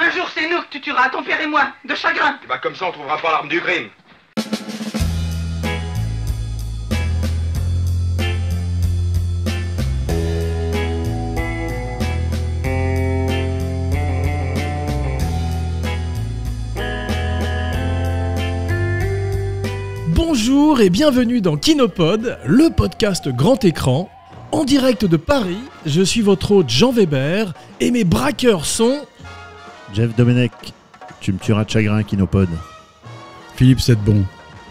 Un jour, c'est nous que tu tueras, ton père et moi, de chagrin. Bah comme ça, on trouvera pas l'arme du crime. Bonjour et bienvenue dans Kinopod, le podcast grand écran. En direct de Paris, je suis votre hôte Jean Weber et mes braqueurs sont... Jeff Domenech, tu me tueras de chagrin, Kinopod. Philippe Sedbon,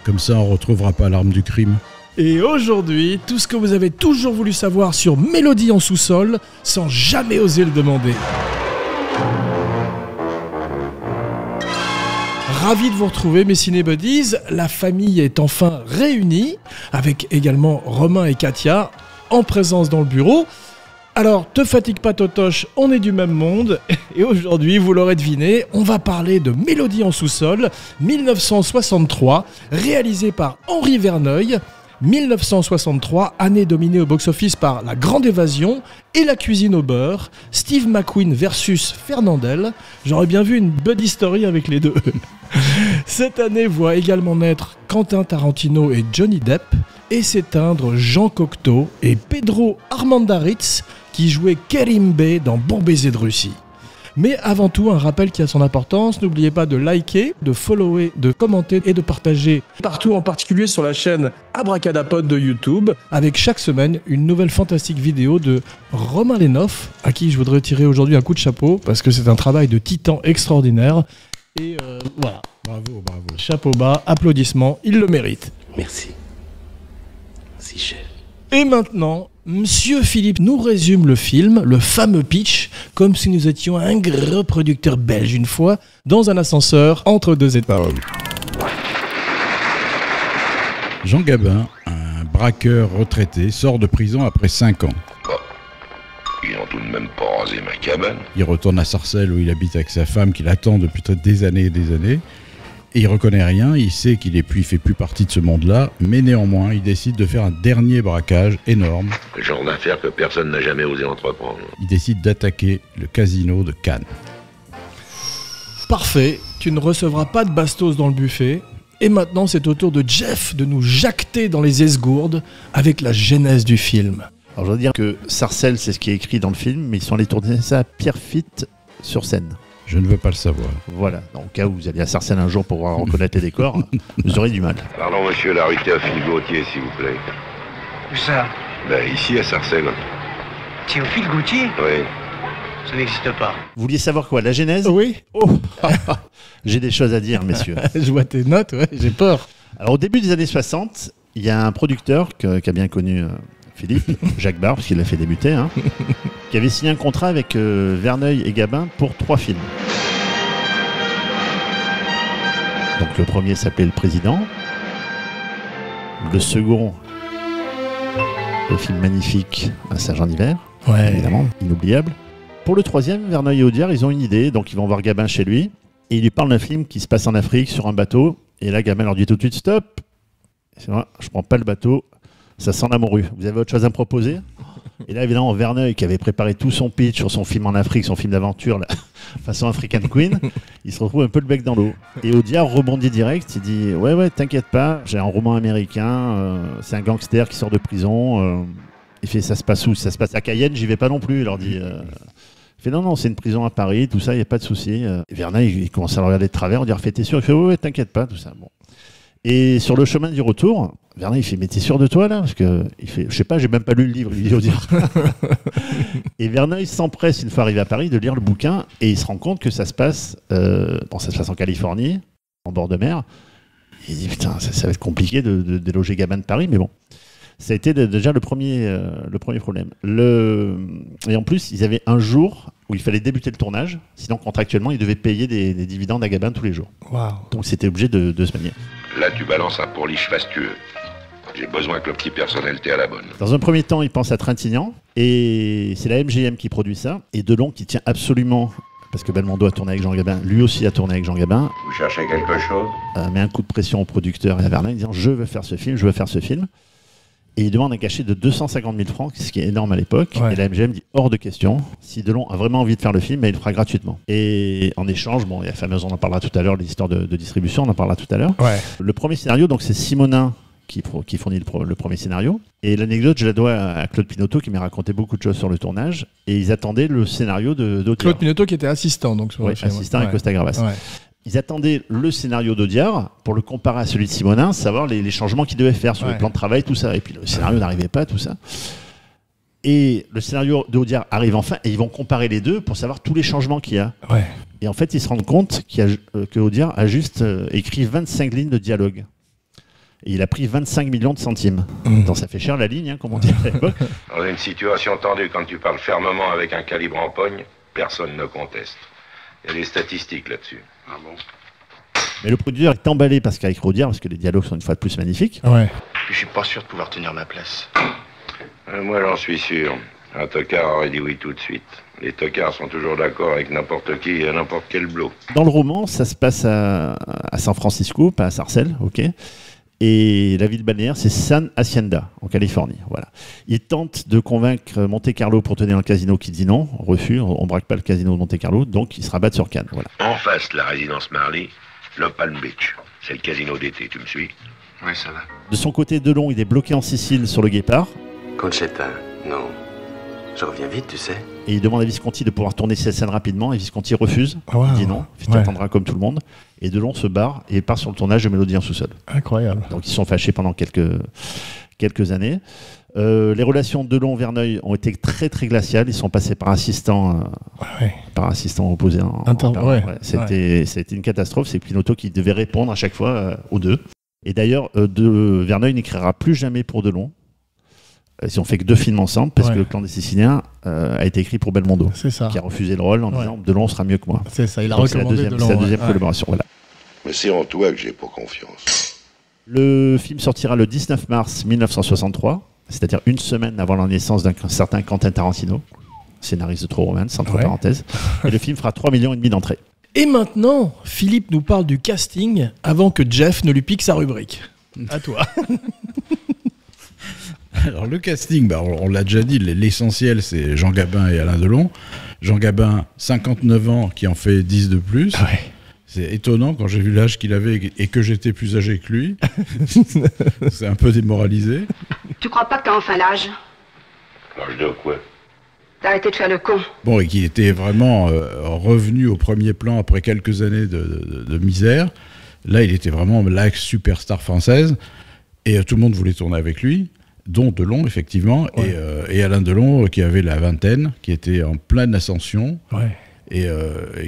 comme ça on retrouvera pas l'arme du crime. Et aujourd'hui, tout ce que vous avez toujours voulu savoir sur Mélodie en sous-sol, sans jamais oser le demander. Ravi de vous retrouver mes cinébuddies, la famille est enfin réunie, avec également Romain et Katia en présence dans le bureau. Alors, te fatigue pas Totoche, on est du même monde, et aujourd'hui, vous l'aurez deviné, on va parler de Mélodie en sous-sol, 1963, réalisé par Henri Verneuil. 1963, année dominée au box-office par La Grande Évasion et La Cuisine au beurre, Steve McQueen versus Fernandel. J'aurais bien vu une buddy story avec les deux. Cette année voit également naître Quentin Tarantino et Johnny Depp, et s'éteindre Jean Cocteau et Pedro Armendáriz qui jouaient Kerim Bey dans Bon baiser de Russie. Mais avant tout, un rappel qui a son importance, n'oubliez pas de liker, de follower, de commenter et de partager partout, en particulier sur la chaîne Abracadapod de YouTube, avec chaque semaine une nouvelle fantastique vidéo de Romain Lenoff, à qui je voudrais tirer aujourd'hui un coup de chapeau, parce que c'est un travail de titan extraordinaire. Et voilà. Bravo, bravo. Chapeau bas, applaudissements, il le mérite. Merci. Si, chef. Et maintenant, Monsieur Philippe nous résume le film, le fameux pitch, comme si nous étions un gros producteur belge une fois, dans un ascenseur entre deux étages. Jean Gabin, un braqueur retraité, sort de prison après 5 ans. Ils n'ont tout de même pas rasé ma cabane. Il retourne à Sarcelles où il habite avec sa femme qui l'attend depuis des années et des années. Et il reconnaît rien, il sait qu'il fait plus partie de ce monde-là, mais néanmoins, il décide de faire un dernier braquage énorme. Le genre d'affaire que personne n'a jamais osé entreprendre. Il décide d'attaquer le casino de Cannes. Parfait, tu ne recevras pas de bastos dans le buffet. Et maintenant, c'est au tour de Jeff de nous jacter dans les esgourdes avec la genèse du film. Alors je dois dire que Sarcelles, c'est ce qui est écrit dans le film, mais ils sont allés tourner ça à Pierrefitte sur Seine. Je ne veux pas le savoir. Voilà, dans le cas où vous alliez à Sarcelles un jour pour pouvoir reconnaître les décors, vous aurez du mal. Pardon, monsieur, la rue Théophile Gautier, s'il vous plaît. Où ça? Ben, ici, à Sarcelles. Théophile Gautier? Oui. Ça n'existe pas. Vous vouliez savoir quoi, la genèse? Oui. Oh. J'ai des choses à dire, messieurs. Je vois tes notes, ouais, j'ai peur. Alors au début des années 60, il y a un producteur qui a bien connu Philippe, Jacques Barre, parce qu'il l'a fait débuter, hein, qui avait signé un contrat avec Verneuil et Gabin pour 3 films. Donc le premier s'appelait Le Président. Le second, le film magnifique Un sergent d'hiver, Ouais. évidemment, inoubliable. Pour le troisième, Verneuil et Audiard, ils ont une idée, donc ils vont voir Gabin chez lui, et il lui parle d'un film qui se passe en Afrique, sur un bateau, et là Gabin leur dit tout de suite « Stop, c'est vrai, je prends pas le bateau, ça sent la morue. Vous avez autre chose à me proposer ?» Et là, évidemment, Verneuil, qui avait préparé tout son pitch sur son film en Afrique, son film d'aventure, façon African Queen, il se retrouve un peu le bec dans l'eau. Et Audiard rebondit direct, il dit « Ouais, t'inquiète pas, j'ai un roman américain, c'est un gangster qui sort de prison. Il fait « Ça se passe où? Ça se passe à Cayenne, j'y vais pas non plus. » Il leur dit il fait « Non, c'est une prison à Paris, tout ça, il n'y a pas de souci. » Et Verneuil, il commence à le regarder de travers, Audiard fait « T'es sûr ?» Il fait « Ouais, t'inquiète pas, tout ça. » Bon. Et sur le chemin du retour, Verneuil il fait « Mais t'es sûr de toi là ?» Parce que il fait « Je sais pas, j'ai même pas lu le livre. » Il dit Audiard. Et Verneuil s'empresse une fois arrivé à Paris de lire le bouquin et il se rend compte que ça se passe, ça se passe en Californie, en bord de mer. Et il dit putain, ça va être compliqué de déloger Gabin de Paris, mais bon. Ça a été déjà le premier problème. Et en plus, ils avaient un jour où il fallait débuter le tournage, sinon contractuellement, ils devaient payer des dividendes à Gabin tous les jours. Waouh. Donc c'était obligé de se manier. Là, tu balances un pourliche fastueux. J'ai besoin que le petit personnel t'ait à la bonne. Dans un premier temps, il pense à Trintignant, et c'est la MGM qui produit ça, et Delon qui tient absolument, parce que Belmondo a tourné avec Jean Gabin, lui aussi a tourné avec Jean Gabin, Vous cherchez quelque chose? met un coup de pression au producteur et à Verneuil, disant « Je veux faire ce film, je veux faire ce film ». Et il demande un cachet de 250 000 francs, ce qui est énorme à l'époque. Ouais. Et la MGM dit hors de question. Si Delon a vraiment envie de faire le film, il le fera gratuitement. Et en échange, bon, il y a la fameuse, on en parlera tout à l'heure, l'histoire de distribution, on en parlera tout à l'heure. Ouais. Le premier scénario, donc c'est Simonin qui fournit le premier scénario. Et l'anecdote, je la dois à Claude Pinoteau qui m'a raconté beaucoup de choses sur le tournage. Et ils attendaient le scénario d'Audiard. Claude Pinoteau qui était assistant donc sur Oui, le film. assistant à Costa Gravas. Ouais. Ils attendaient le scénario d'Audiard pour le comparer à celui de Simonin, savoir les changements qu'ils devaient faire sur Ouais. le plan de travail, tout ça. Et puis le scénario n'arrivait pas, tout ça. Et le scénario d'Audiard arrive enfin, et ils vont comparer les deux pour savoir tous les changements qu'il y a. Ouais. Et en fait, ils se rendent compte que Audiard a juste écrit 25 lignes de dialogue. Et il a pris 25 millions de centimes. Donc ça fait cher la ligne, hein, comme on dit à l'époque. Dans une situation tendue, quand tu parles fermement avec un calibre en pogne, personne ne conteste. Il y a des statistiques là-dessus. Ah bon? Mais le producteur est emballé parce qu'avec Audiard, parce que les dialogues sont une fois de plus magnifiques. Ouais. Je suis pas sûr de pouvoir tenir ma place. Moi, j'en suis sûr. Un tocard aurait dit oui tout de suite. Les tocards sont toujours d'accord avec n'importe qui et n'importe quel blot. Dans le roman, ça se passe à San Francisco, pas à Sarcelles, ok. Et la ville balnéaire, c'est San Hacienda, en Californie. Voilà. Il tente de convaincre Monte Carlo pour tenir un casino qui dit non, refus, on braque pas le casino de Monte Carlo, donc il se rabattent sur Cannes. Voilà. En face de la résidence Marley, le Palm Beach. C'est le casino d'été, tu me suis? Oui, ça va. De son côté, Delon, il est bloqué en Sicile sur le Guépard, Concetta, non. Je reviens vite, tu sais. et il demande à Visconti de pouvoir tourner ses scènes rapidement, et Visconti refuse, Wow. il dit non, tu Ouais. attendras comme tout le monde, et Delon se barre et part sur le tournage de Mélodie en sous-sol. Incroyable. Donc ils sont fâchés pendant quelques années. Les relations de Delon-Verneuil ont été très très glaciales. Ils sont passés par assistants opposés. C'était une catastrophe. C'est Pinoteau qui devait répondre à chaque fois aux deux. Et d'ailleurs, Verneuil n'écrira plus jamais pour Delon. Ils ont fait que 2 films ensemble parce que Le Clan des Siciliens a été écrit pour Belmondo, C'est ça. qui a refusé le rôle en disant Delon sera mieux que moi. C'est ça. Il a Donc, c'est la recommandé deuxième, Delon. c'est la deuxième ouais. collaboration. Voilà. Mais c'est en toi que j'ai pas confiance. Le film sortira le 19 mars 1963, c'est-à-dire une semaine avant la naissance d'un certain Quentin Tarantino, scénariste de True Romance, entre Ouais. parenthèses. Et le film fera 3,5 millions d'entrées. Et maintenant, Philippe nous parle du casting avant que Jeff ne lui pique sa rubrique. À toi. Alors le casting, bah, on l'a déjà dit, l'essentiel c'est Jean Gabin et Alain Delon. Jean Gabin, 59 ans, qui en fait 10 de plus. Ouais. C'est étonnant quand j'ai vu l'âge qu'il avait et que j'étais plus âgé que lui. C'est un peu démoralisé. Tu crois pas que t'as enfin l'âge? L'âge de quoi? D'arrêter de faire le con. Bon, et qui était vraiment revenu au premier plan après quelques années de misère. Là, il était vraiment la superstar française. Et tout le monde voulait tourner avec lui, dont Delon, effectivement. Ouais. Et Alain Delon, qui avait la vingtaine, qui était en pleine ascension. Ouais. Et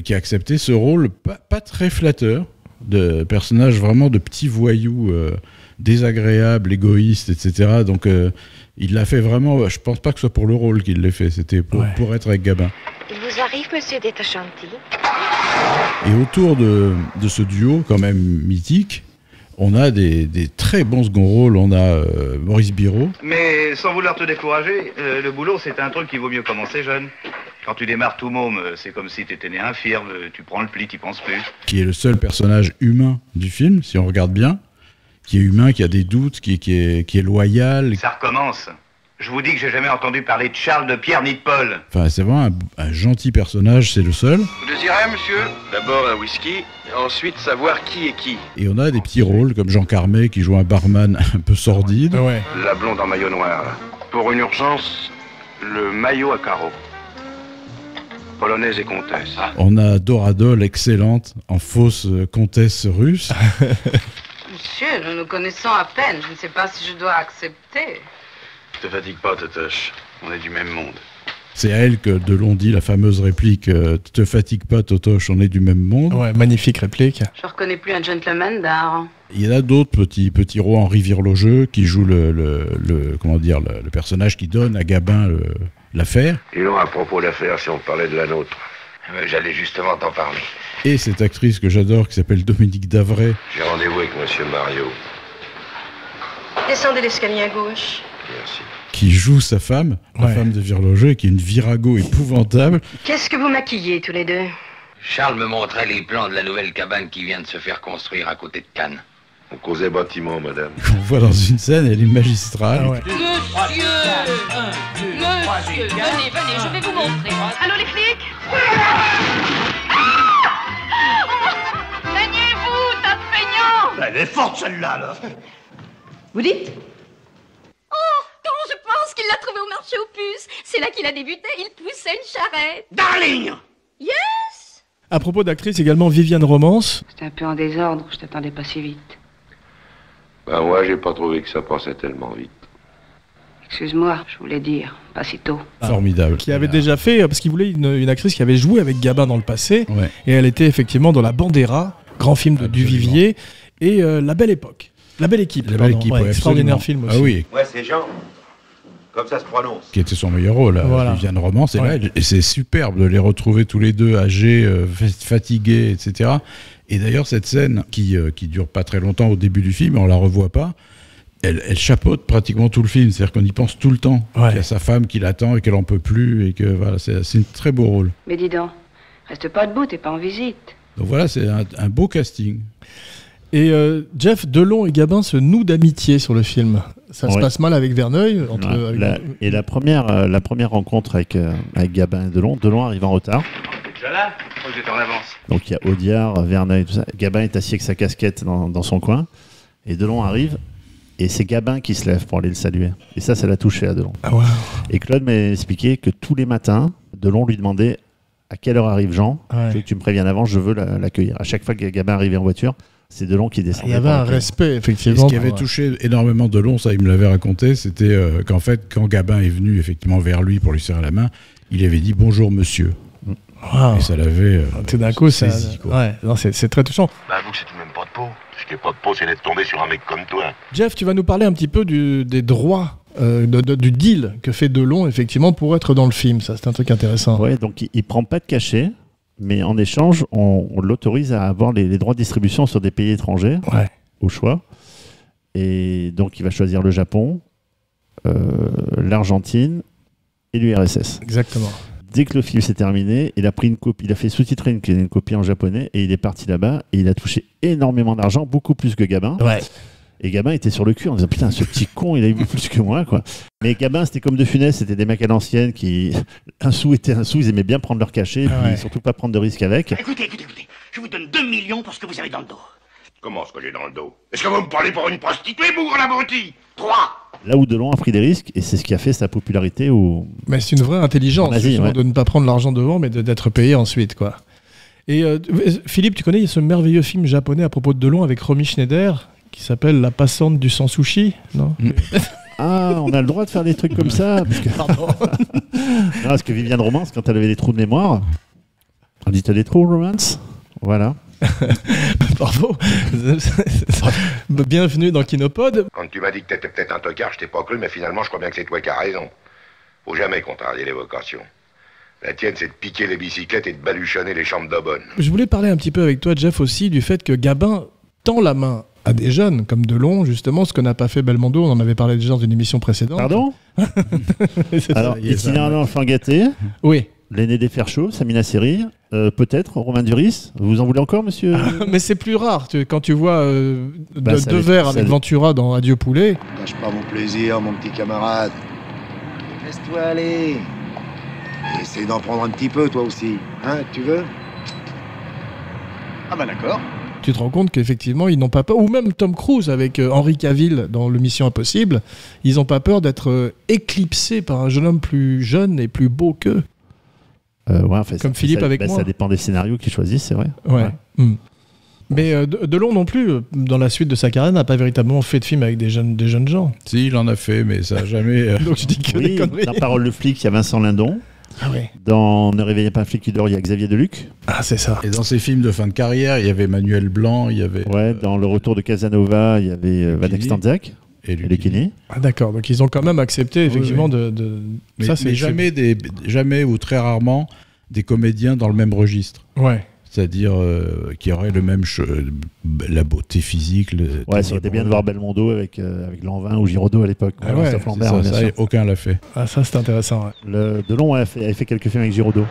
qui a accepté ce rôle pas très flatteur, de personnage vraiment de petit voyou désagréable, égoïste, etc. Donc il l'a fait vraiment, je pense pas que ce soit pour le rôle qu'il l'ait fait, c'était pour être avec Gabin. Il vous arrive, monsieur, d'être gentil? Et autour de ce duo quand même mythique, on a des très bons second rôles. On a Maurice Biraud, Mais sans vouloir te décourager, le boulot c'est un truc qui vaut mieux commencer jeune. Quand tu démarres tout môme, c'est comme si t'étais né infirme, tu prends le pli, t'y penses plus. qui est le seul personnage humain du film, si on regarde bien, qui est humain, qui a des doutes, qui est loyal. Ça recommence. Je vous dis que j'ai jamais entendu parler de Charles, de Pierre ni de Paul. Enfin, c'est vraiment un gentil personnage, c'est le seul. Vous désirez, monsieur? D'abord un whisky, ensuite savoir qui est qui. Et on a des petits rôles comme Jean Carmet qui joue un barman un peu sordide. Ouais. La blonde en maillot noir, là. Pour une urgence, le maillot à carreaux. Polonaise et comtesse. On a Doradol, excellente, en fausse comtesse russe. Monsieur, nous nous connaissons à peine. Je ne sais pas si je dois accepter. Te fatigue pas, Totoche. On est du même monde. C'est à elle que Delon dit la fameuse réplique « Te fatigue pas, Totoche, on est du même monde Ouais, magnifique réplique. Je reconnais plus un gentleman d'art. ». Il y en a d'autres petits rois, Henri Virlogeux, qui joue le personnage qui donne à Gabin l'affaire. Et non, à propos de l'affaire, si on parlait de la nôtre. J'allais justement t'en parler. Et cette actrice que j'adore, qui s'appelle Dominique Davray, J'ai rendez-vous avec monsieur Mario. Descendez l'escalier à gauche. Merci. qui joue sa femme, la Ouais. femme de Virlogeux, qui est une virago épouvantable. Qu'est-ce que vous maquillez tous les deux? Charles me montrait les plans de la nouvelle cabane qui vient de se faire construire à côté de Cannes. On causait bâtiment, madame. Qu'on voit dans une scène, elle est magistrale. Ah ouais. Monsieur, venez, je vais vous montrer. Allô les flics? Saignez-vous, tas de feignants! Elle est forte celle-là, là. Vous dites? Oh, quand je pense qu'il l'a trouvé au marché aux puces. C'est là qu'il a débuté, il poussait une charrette. Darling! Yes! À propos d'actrice, également Viviane Romance. C'était un peu en désordre, je t'attendais pas si vite. Ben, moi, j'ai pas trouvé que ça passait tellement vite. Excuse-moi, je voulais dire, pas si tôt. Formidable. Qui avait déjà fait, parce qu'il voulait une actrice qui avait joué avec Gabin dans le passé. Ouais. Et elle était effectivement dans La Bandera, grand film de Absolument. Duvivier, et La Belle Époque. La Belle Équipe. La pardon. Belle Équipe, Ouais, ouais, extraordinaire absolument. film aussi. Ah oui, Ouais, c'est Jean. Comme ça se prononce. qui était son meilleur rôle, Voilà. Viviane Romance. Et, Ouais. là, et c'est superbe de les retrouver tous les deux âgés, fatigués, etc. Et d'ailleurs, cette scène qui dure pas très longtemps au début du film, on la revoit pas. Elle chapeaute pratiquement tout le film, c'est-à-dire qu'on y pense tout le temps. Ouais. Il y a sa femme qui l'attend et qu'elle en peut plus, et que voilà, c'est un très beau rôle. Mais dis donc, reste pas debout, t'es pas en visite. Donc voilà, c'est un beau casting. Et Jeff, Delon et Gabin se nouent d'amitié sur le film. Ça se Ouais. passe mal avec Verneuil. Et la première rencontre avec Gabin et Delon arrive en retard. T'es déjà là? Je crois que j'étais en avance. Donc il y a Audiard, Verneuil, tout ça. Gabin est assis avec sa casquette dans son coin. Et Delon arrive. Et c'est Gabin qui se lève pour aller le saluer. Et ça l'a touché à Delon. Ah ouais. Et Claude m'a expliqué que tous les matins, Delon lui demandait à quelle heure arrive Jean. Ouais. Je veux que tu me préviennes avant, je veux l'accueillir. À chaque fois que Gabin arrivait en voiture, c'est Delon qui descendait. Il y avait pour un l'accueillir. respect, Et effectivement. ce qui avait touché énormément Delon, ça il me l'avait raconté, c'était qu'en fait, quand Gabin est venu effectivement vers lui pour lui serrer la main, il avait dit bonjour monsieur. Wow. Et ça l'avait Tout d'un coup, ça. saisi, quoi. Ouais, non, c'est très touchant. Bah, vous, c'est même pas de peau. Ce qui est pas de peau, c'est d'être tombé sur un mec comme toi. Jeff, tu vas nous parler un petit peu des droits, du deal que fait Delon, effectivement, pour être dans le film. Ça, c'est un truc intéressant. Ouais, donc il prend pas de cachet, mais en échange, on l'autorise à avoir les droits de distribution sur des pays étrangers, Ouais. au choix. Et donc il va choisir le Japon, l'Argentine et l'URSS. Exactement. Dès que le film s'est terminé, il a pris une copie, il a fait sous-titrer une copie en japonais et il est parti là-bas et il a touché énormément d'argent, beaucoup plus que Gabin. Ouais. Et Gabin était sur le cul en disant putain, ce petit con, il a eu plus que moi, quoi. Mais Gabin, c'était comme De Funès, c'était des mecs à l'ancienne qui, un sou était un sou, ils aimaient bien prendre leur cachet, et puis Ouais. surtout pas prendre de risques avec. Écoutez, je vous donne 2 millions pour ce que vous avez dans le dos. Comment ce que j'ai dans le dos? Est-ce que vous me parlez pour une prostituée, bougre l'abruti? 3! Là où Delon a pris des risques, et c'est ce qui a fait sa popularité au... Mais c'est une vraie intelligence, En Asie, justement, ouais. de ne pas prendre l'argent devant, mais d'être payé ensuite, quoi. Et Philippe, tu connais ce merveilleux film japonais à propos de Delon avec Romy Schneider, qui s'appelle La passante du sans sushi, non? Ah, on a le droit de faire des trucs comme ça parce que... Pardon. Non, parce que Viviane Romance, quand elle avait des trous de mémoire, on dit t'as des trous, Romance? Voilà. Bravo. Bienvenue dans Kinopod. Quand tu m'as dit que t'étais peut-être un tocard, je t'ai pas cru, mais finalement, je crois bien que c'est toi qui as raison. Faut jamais contrarier les vocations. La tienne, c'est de piquer les bicyclettes et de baluchonner les chambres d'Aubonne. Je voulais parler un petit peu avec toi, Jeff, aussi du fait que Gabin tend la main à des jeunes comme Delon, justement, ce que n'a pas fait Belmondo. On en avait parlé déjà dans une émission précédente. Pardon? C'est Alors, ça y est, ça, itinéralement enfant gâté, Oui. l'aîné des fers chauds, Samina Seri, peut-être Romain Duris. Vous en voulez encore, monsieur? Mais c'est plus rare. Quand tu vois Bah, ça deux va- verres ça avec va- Ventura dans Adieu Poulet. Gâche pas mon plaisir, mon petit camarade. Laisse-toi aller. Et essaye d'en prendre un petit peu, toi aussi. Hein, tu veux? Ah bah d'accord. Tu te rends compte qu'effectivement, ils n'ont pas peur, ou même Tom Cruise avec Henry Cavill dans Le Mission Impossible, ils n'ont pas peur d'être éclipsés par un jeune homme plus jeune et plus beau qu'eux. Ouais, enfin, Comme Philippe avec moi. Ça dépend des scénarios qu'ils choisissent, c'est vrai. Ouais. Mm. Mais Delon non plus, dans la suite de sa carrière, n'a pas véritablement fait de film avec des jeunes gens. Si, il en a fait, mais ça n'a jamais... Donc je dis que des Oui, conneries. dans Parole de flic, il y a Vincent Lindon. Ah ouais. Dans Ne réveillez pas un flic qui dort, il y a Xavier Deluc. Ah c'est ça. Et dans ses films de fin de carrière, il y avait Manuel Blanc, il y avait... Ouais, dans Le Retour de Casanova, il y avait Vanek Stanzak et et Lucchini. Ah d'accord, donc ils ont quand même accepté effectivement oui. de... Mais, ça, c'est mais jamais ou très rarement des comédiens dans le même registre. Ouais. C'est-à-dire qui auraient le même la beauté physique. Ouais, ça aurait été bien de voir Belmondo avec Lanvin ou Giraudot à l'époque. Ah ouais, Christophe Lambert, ça, bien ça, sûr. aucun l'a fait. Ah ça c'est intéressant. Ouais. Delon avait fait quelques films avec Giraudot.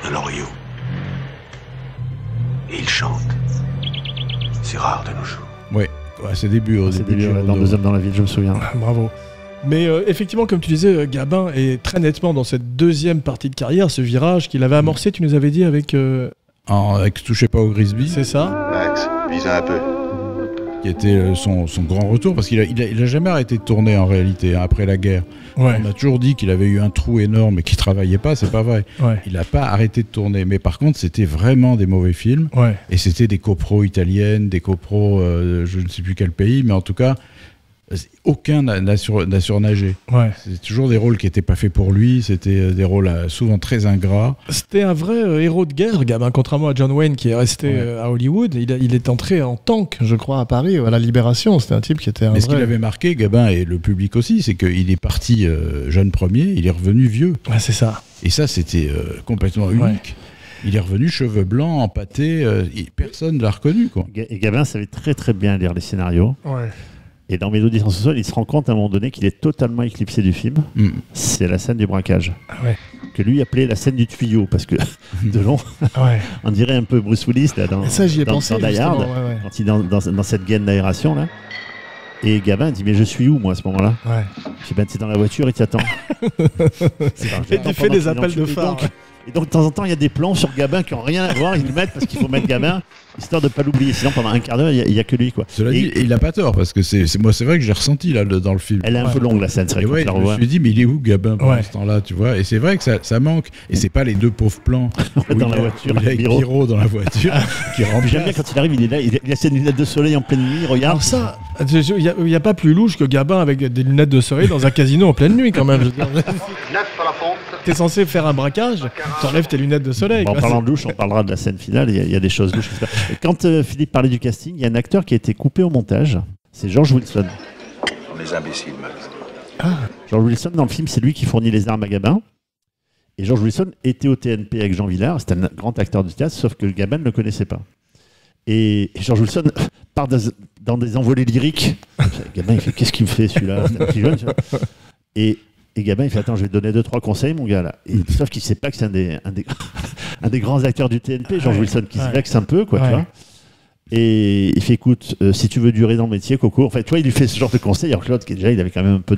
De Loriot. Et il chante. C'est rare de nos jours. Ouais, à ses débuts. Au début de dans 2 hommes dans la ville, je me souviens. Bravo. Mais effectivement, comme tu disais, Gabin est très nettement dans cette deuxième partie de carrière, ce virage qu'il avait amorcé, tu nous avais dit, avec... Avec Touchez pas au Grisby. C'est ça. Max, vise un peu. Qui était son grand retour, parce qu'il a jamais arrêté de tourner en réalité, hein, après la guerre. Ouais. On a toujours dit qu'il avait eu un trou énorme et qu'il travaillait pas, c'est pas vrai. Ouais. Il n'a pas arrêté de tourner, mais par contre c'était vraiment des mauvais films, Ouais. et c'était des copros italiennes, des copros je ne sais plus quel pays, mais en tout cas aucun n'a surnagé. Ouais. C'est toujours des rôles qui n'étaient pas faits pour lui, c'était des rôles souvent très ingrats. C'était un vrai héros de guerre, Gabin, contrairement à John Wayne qui est resté à Hollywood. Il est entré en tank, je crois, à Paris, à la Libération. C'était un type qui était un Mais vrai... ce qu'il avait marqué, Gabin et le public aussi, c'est qu'il est parti jeune premier, il est revenu vieux. Ouais, c'est ça. Et ça, c'était complètement unique. Ouais. Il est revenu cheveux blancs, empâtés, personne ne l'a reconnu, quoi. Et Gabin savait très très bien lire les scénarios. Ouais. Et dans Mélodie sans sous-sol, il se rend compte à un moment donné qu'il est totalement éclipsé du film. C'est la scène du braquage. Ouais. Que lui appelait la scène du tuyau, parce que Delon, on dirait un peu Bruce Willis là, dans, ça, j'y ai dans, pensé, dans Die Hard, ouais. quand il est dans cette gaine d'aération là. Et Gabin dit mais je suis où moi à ce moment-là? Ouais. Je dis ben t'es dans la voiture, il t'attend. Il fait des appels de phare. Et donc de temps en temps il y a des plans sur Gabin qui n'ont rien à voir, ils le mettent parce qu'il faut mettre Gabin, histoire de ne pas l'oublier, sinon pendant un quart d'heure il n'y a que lui, quoi. Cela dit, il n'a pas tort, parce que moi c'est vrai que j'ai ressenti là, dans le film. Elle est un peu longue la scène, c'est vrai. Je me suis dit mais il est où Gabin pendant ce temps-là, tu vois? Et c'est vrai que ça manque, et c'est pas les deux pauvres plans dans la voiture, avec Biro dans la voiture qui remplace. J'aime bien quand il arrive, il est là, il a ses lunettes de soleil en pleine nuit, il regarde. Alors ça, il n'y a pas plus louche que Gabin avec des lunettes de soleil dans un casino en pleine nuit quand même. Je veux dire. T'es censé faire un braquage, t'enlèves tes lunettes de soleil. Bon, en parlant de louche, on parlera de la scène finale, il y a des choses louches. Quand Philippe parlait du casting, il y a un acteur qui a été coupé au montage, c'est George Wilson. On est imbéciles, Max. George Wilson, dans le film, c'est lui qui fournit les armes à Gabin. Et George Wilson était au TNP avec Jean Vilar, c'était un grand acteur de théâtre, sauf que Gabin ne le connaissait pas. Et George Wilson part dans des envolées lyriques. Gabin, il fait qu'est-ce qu'il me fait celui-là? C'est un petit jeune, tu vois. Et Gabin, il fait attends, je vais te donner 2-3 conseils, mon gars là. Et, sauf qu'il sait pas que c'est un des grands acteurs du TNP, George Wilson, qui se vexe un peu, quoi, tu vois. Et il fait écoute, si tu veux durer dans le métier, Coco. En fait, toi, il lui fait ce genre de conseils. Alors Claude, qui déjà, il avait quand même un peu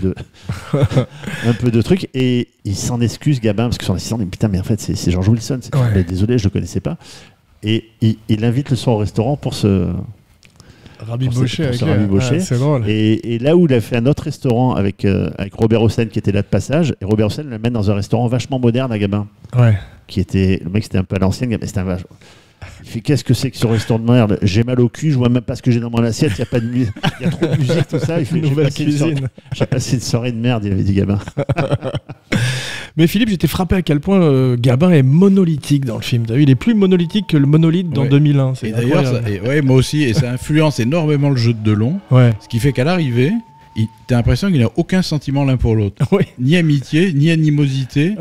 de trucs. Et il s'en excuse, Gabin, parce que son assistant dit putain, mais en fait, c'est George Wilson. Désolé, je le connaissais pas. Et il invite le soir au restaurant pour se rabibocher. C'est drôle. Et là où il a fait un autre restaurant avec Robert Hossein qui était là de passage, et Robert Hossein l'amène dans un restaurant vachement moderne à Gabin. Ouais. Le mec c'était un peu à l'ancienne, mais c'était un vache. Il fait qu'est-ce que c'est que ce restaurant de merde? J'ai mal au cul, je vois même pas ce que j'ai dans mon assiette, il y a pas de musique, il y a trop de musique, tout ça. Il fait nouvelle cuisine. J'ai passé une soirée de merde, il avait dit Gabin. Mais Philippe, j'étais frappé à quel point Gabin est monolithique dans le film. T'as vu, il est plus monolithique que le monolithe dans 2001. Et d'ailleurs, moi aussi, et ça influence énormément le jeu de Delon. Ce qui fait qu'à l'arrivée, t'as l'impression qu'il n'a aucun sentiment l'un pour l'autre. Ni amitié, ni animosité.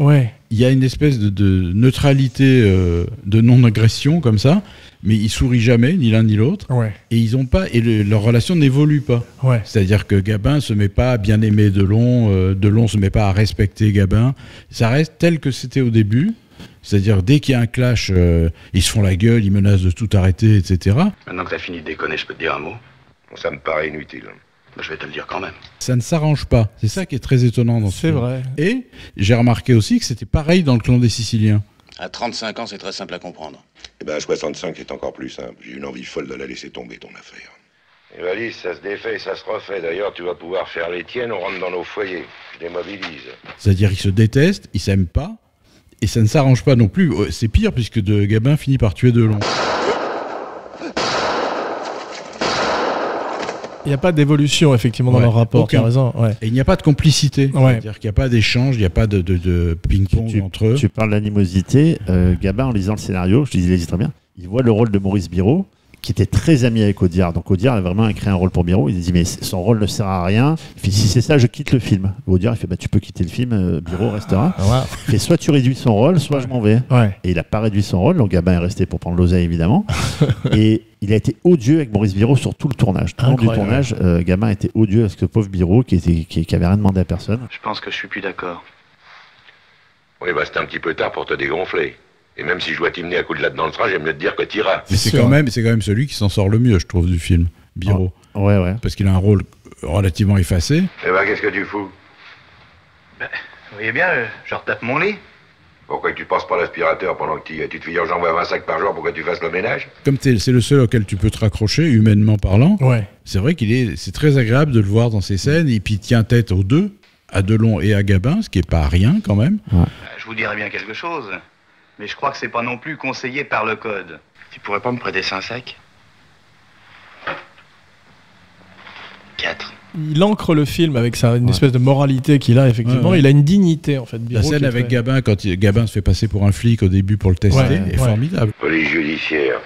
Il y a une espèce de neutralité, de non-agression comme ça, mais ils sourient jamais, ni l'un ni l'autre. Et ils ont pas, leur relation n'évolue pas. C'est-à-dire que Gabin se met pas à bien aimer Delon, Delon se met pas à respecter Gabin. Ça reste tel que c'était au début. C'est-à-dire, dès qu'il y a un clash, ils se font la gueule, ils menacent de tout arrêter, etc. Maintenant que t'as fini de déconner, je peux te dire un mot? Ça me paraît inutile. Je vais te le dire quand même. Ça ne s'arrange pas. C'est ça qui est très étonnant dans ce film. C'est vrai. Et j'ai remarqué aussi que c'était pareil dans le clan des Siciliens. À 35 ans, c'est très simple à comprendre. Eh ben, à 65, c'est encore plus simple. J'ai une envie folle de la laisser tomber, ton affaire. Les valises, ça se défait, ça se refait. D'ailleurs, tu vas pouvoir faire les tiennes, on rentre dans nos foyers. Je démobilise. C'est-à-dire qu'ils se détestent, ils s'aiment pas, et ça ne s'arrange pas non plus. C'est pire, puisque Gabin finit par tuer Delon. Il n'y a pas d'évolution, effectivement, dans leur rapport. Tu as raison. Et il n'y a pas de complicité. C'est-à-dire qu'il n'y a pas d'échange, il n'y a pas de ping-pong entre eux. Tu parles d'animosité. Gabin, en lisant le scénario, je disais, il hésite très bien, il voit le rôle de Maurice Biro, qui était très ami avec Audiard. Donc Audiard a vraiment écrit un rôle pour Biro. Il dit, mais son rôle ne sert à rien. Il fait, si c'est ça, je quitte le film. Audiard, il fait, bah, tu peux quitter le film, Biro restera. Il fait, soit tu réduis son rôle, soit je m'en vais. Et il n'a pas réduit son rôle, donc Gabin est resté pour prendre l'oseille, évidemment. Et il a été odieux avec Maurice Biro sur tout le tournage. Tout le long du tournage, Gabin était odieux avec ce pauvre Biro qui avait rien demandé à personne. Je pense que je suis plus d'accord. Oui, bah c'était un petit peu tard pour te dégonfler. Et même si je dois t'emmener à coup de latte dans le train, j'aime mieux te dire que t'iras. Mais c'est quand même celui qui s'en sort le mieux, je trouve, du film, Biro. Oh, ouais. Parce qu'il a un rôle relativement effacé. Eh ben, qu'est-ce que tu fous? Ben, vous voyez bien, je retape mon lit. Pourquoi tu passes pas l'aspirateur pendant que tu te figures j'envoie 20 sacs par jour pour que tu fasses le ménage? Comme c'est le seul auquel tu peux te raccrocher, humainement parlant, c'est vrai c'est très agréable de le voir dans ces scènes, et puis il tient tête aux deux, à Delon et à Gabin, ce qui est pas rien quand même. Je vous dirais bien quelque chose, mais je crois que c'est pas non plus conseillé par le code. Tu pourrais pas me prêter 5 sacs? 4. Il ancre le film avec une espèce de moralité qu'il a, effectivement. Il a une dignité, en fait. La scène avec Gabin, quand Gabin se fait passer pour un flic au début pour le tester, est formidable. Police judiciaire.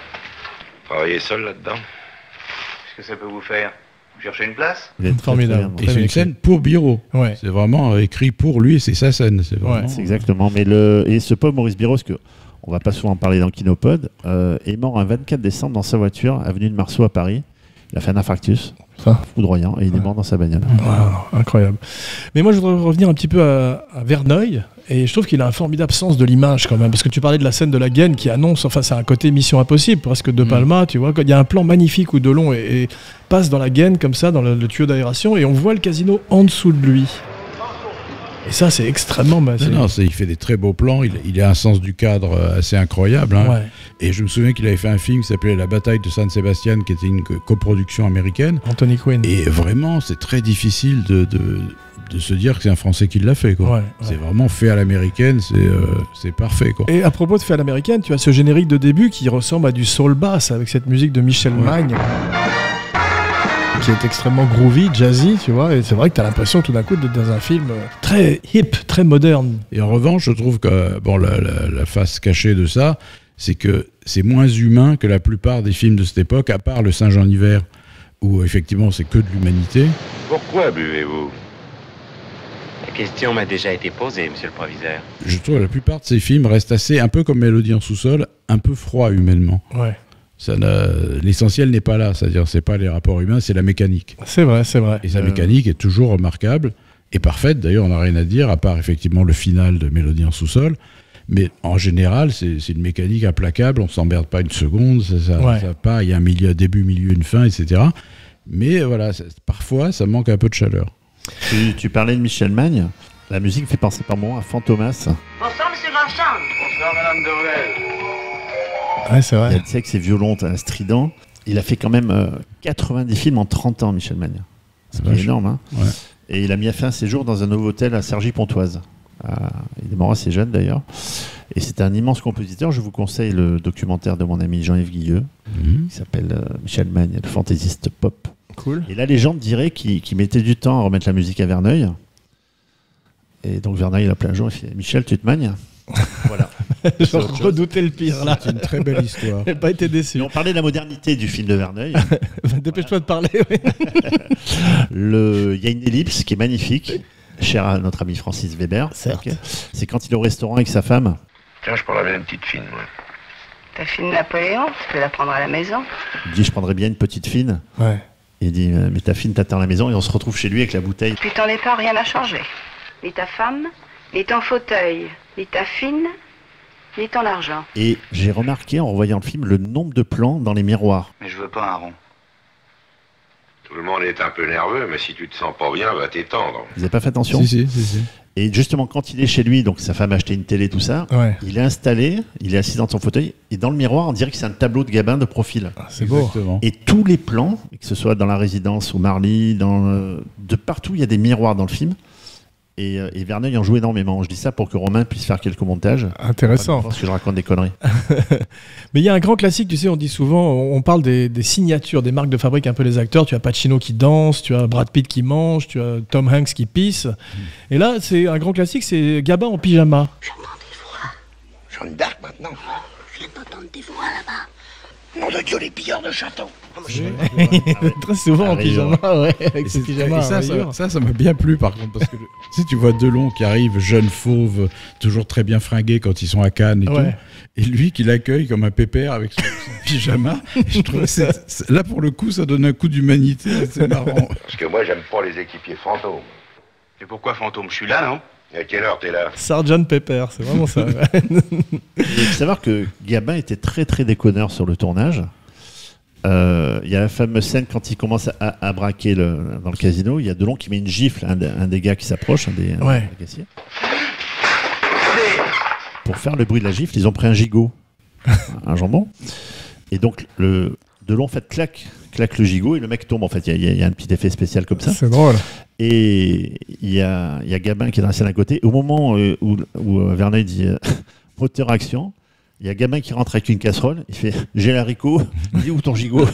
Travailler seul là-dedans? Qu'est-ce que ça peut vous faire? Vous cherchez une place? Formidable. Et c'est une scène pour Biro. C'est vraiment écrit pour lui, c'est sa scène. C'est exactement. Mais et ce pauvre Maurice Biro, parce qu'on va pas souvent en parler dans Kinopod, est mort un 24 décembre dans sa voiture, avenue de Marceau à Paris. Il a fait un infarctus foudroyant et il est mort dans sa bagnole. Incroyable. Mais moi, je voudrais revenir un petit peu à Verneuil. Et je trouve qu'il a un formidable sens de l'image quand même. Parce que tu parlais de la scène de la Gaine qui annonce, enfin, c'est un côté Mission Impossible, presque De Palma, tu vois. Il y a un plan magnifique où Delon passe dans la Gaine comme ça, dans le tuyau d'aération, et on voit le casino en dessous de lui. Et ça, c'est extrêmement massif. Il fait des très beaux plans, il a un sens du cadre assez incroyable. Et je me souviens qu'il avait fait un film qui s'appelait La bataille de San Sebastian, qui était une coproduction américaine. Anthony Quinn. Et vraiment, c'est très difficile de se dire que c'est un Français qui l'a fait. C'est vraiment fait à l'américaine, c'est parfait. Et à propos de fait à l'américaine, tu as ce générique de début qui ressemble à du soul bass, avec cette musique de Michel Magne. Qui est extrêmement groovy, jazzy, tu vois, et c'est vrai que tu as l'impression tout d'un coup d'être dans un film très hip, très moderne. Et en revanche, je trouve que la face cachée de ça, c'est que c'est moins humain que la plupart des films de cette époque, à part Le Singe en hiver, où effectivement c'est que de l'humanité. Pourquoi buvez-vous? La question m'a déjà été posée, monsieur le proviseur. Je trouve que la plupart de ces films restent un peu comme Mélodie en sous-sol, un peu froid humainement. L'essentiel n'est pas là, c'est-à-dire c'est pas les rapports humains, c'est la mécanique. C'est vrai. Et sa mécanique est toujours remarquable et parfaite. D'ailleurs, on n'a rien à dire, à part effectivement le final de Mélodie en sous-sol. Mais en général, c'est une mécanique implacable, on s'emmerde pas une seconde, il y a un début, milieu, une fin, etc. Mais voilà, parfois, ça manque un peu de chaleur. Tu parlais de Michel Magne, la musique fait penser par moments à Fantomas. Bonsoir, monsieur Grandchamp. Bonsoir, madame Deruel. C'est vrai. Tu sais, avec ses violons stridents, il a fait quand même 90 films en 30 ans, Michel Magne. C'est énorme, hein. Et il a mis fin à ses jours dans un nouveau hôtel à Cergy-Pontoise. Il est mort assez jeune d'ailleurs. Et c'est un immense compositeur. Je vous conseille le documentaire de mon ami Jean-Yves Guilleux, qui s'appelle Michel Magne, le fantaisiste pop. Cool. Et la légende dirait qu'il mettait du temps à remettre la musique à Verneuil. Et donc Verneuil, il a plein jour, il fait Michel, tu te magnes? Voilà. Je redoutais le pire là. C'est une très belle histoire. J'ai pas été déçu. Et on parlait de la modernité du film de Verneuil. Dépêche-toi de parler. Il y a une ellipse qui est magnifique, chère à notre ami Francis Weber. C'est quand il est au restaurant avec sa femme. Tiens, je prendrais bien une petite fine, moi. Ta fine Napoléon, tu peux la prendre à la maison. Il dit, je prendrais bien une petite fine. Et il dit, mais ta fine t'attend à la maison, et on se retrouve chez lui avec la bouteille. Puis ton départ, rien n'a changé. Ni ta femme, ni ton fauteuil, ni ta fine, ni ton argent. Et j'ai remarqué en revoyant le film le nombre de plans dans les miroirs. Mais je veux pas un rond. Tout le monde est un peu nerveux, mais si tu te sens pas bien, va t'étendre. Vous n'avez pas fait attention? Si. Et justement, quand il est chez lui, donc sa femme a acheté une télé, tout ça, il est installé, il est assis dans son fauteuil, et dans le miroir, on dirait que c'est un tableau de Gabin de profil. C'est beau. Et tous les plans, que ce soit dans la résidence ou Marly, de partout, il y a des miroirs dans le film. Et Verneuil en joue énormément. Je dis ça pour que Romain puisse faire quelques montages. Intéressant. Parce que je raconte des conneries. Mais il y a un grand classique, tu sais, on dit souvent, on parle des signatures, des marques de fabrique un peu les acteurs. Tu as Pacino qui danse, tu as Brad Pitt qui mange, tu as Tom Hanks qui pisse. Et là, c'est un grand classique, c'est Gabin en pyjama. J'entends des voix. Jeanne d'Arc maintenant. Je viens d'entendre des voix là-bas. Nom de Dieu, les pilleurs de châteaux. Très souvent en pyjama, avec ses pyjamas. Et ça m'a bien plu par contre, parce que tu vois Delon qui arrive, jeune fauve, toujours très bien fringué quand ils sont à Cannes et tout, et lui qui l'accueille comme un pépère avec son pyjama. Et je trouve que là pour le coup, ça donne un coup d'humanité assez marrant. Parce que moi, j'aime pas les équipiers fantômes. Et pourquoi fantôme? Je suis là, non? À quelle heure t'es là? Sgt Pepper, c'est vraiment ça. Il faut savoir que Gabin était très très déconneur sur le tournage. Il y a la fameuse scène quand il commence à braquer dans le casino. Il y a Delon qui met une gifle à un des gars qui s'approche, un des caissiers. Pour faire le bruit de la gifle, ils ont pris un gigot, un jambon. Et donc Delon en fait claque le gigot et le mec tombe. En fait, il y a un petit effet spécial comme ça. C'est drôle. Et il y a Gabin qui est dans la scène à côté. Au moment où Verneuil dit moteur action, il y a Gabin qui rentre avec une casserole. Il fait j'ai l'haricot. Il dit où ton gigot?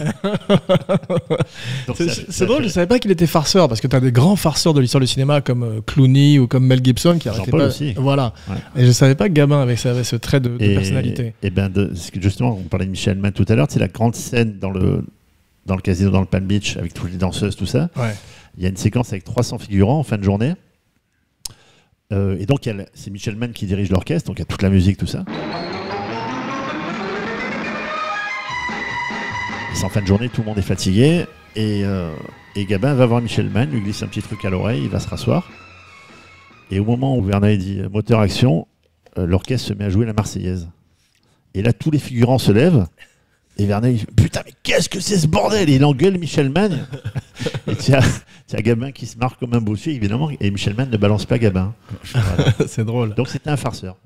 C'est drôle, je savais pas qu'il était farceur parce que tu as des grands farceurs de l'histoire du cinéma comme Clooney ou comme Mel Gibson qui arrêtaient pas. Aussi. Voilà. Ouais. Et je savais pas que Gabin avait ce trait de personnalité. Et ben justement, on parlait de Michel Mann tout à l'heure. C'est la grande scène dans le casino dans le Palm Beach avec toutes les danseuses, tout ça. Ouais. Il y a une séquence avec 300 figurants en fin de journée. Et donc, c'est Michel Mann qui dirige l'orchestre, donc il y a toute la musique, tout ça. C'est en fin de journée, tout le monde est fatigué. Et Gabin va voir Michel Mann, lui glisse un petit truc à l'oreille, il va se rasseoir. Et au moment où Verneuil dit moteur action, l'orchestre se met à jouer la Marseillaise. Et là, tous les figurants se lèvent. Et Verneuil dit putain, mais qu'est-ce que c'est ce bordel? Et il engueule Michel Mann. Et tu as Gabin qui se marre comme un bossu, évidemment. Et Michel Mann ne balance pas Gabin. Voilà. C'est drôle. Donc c'était un farceur.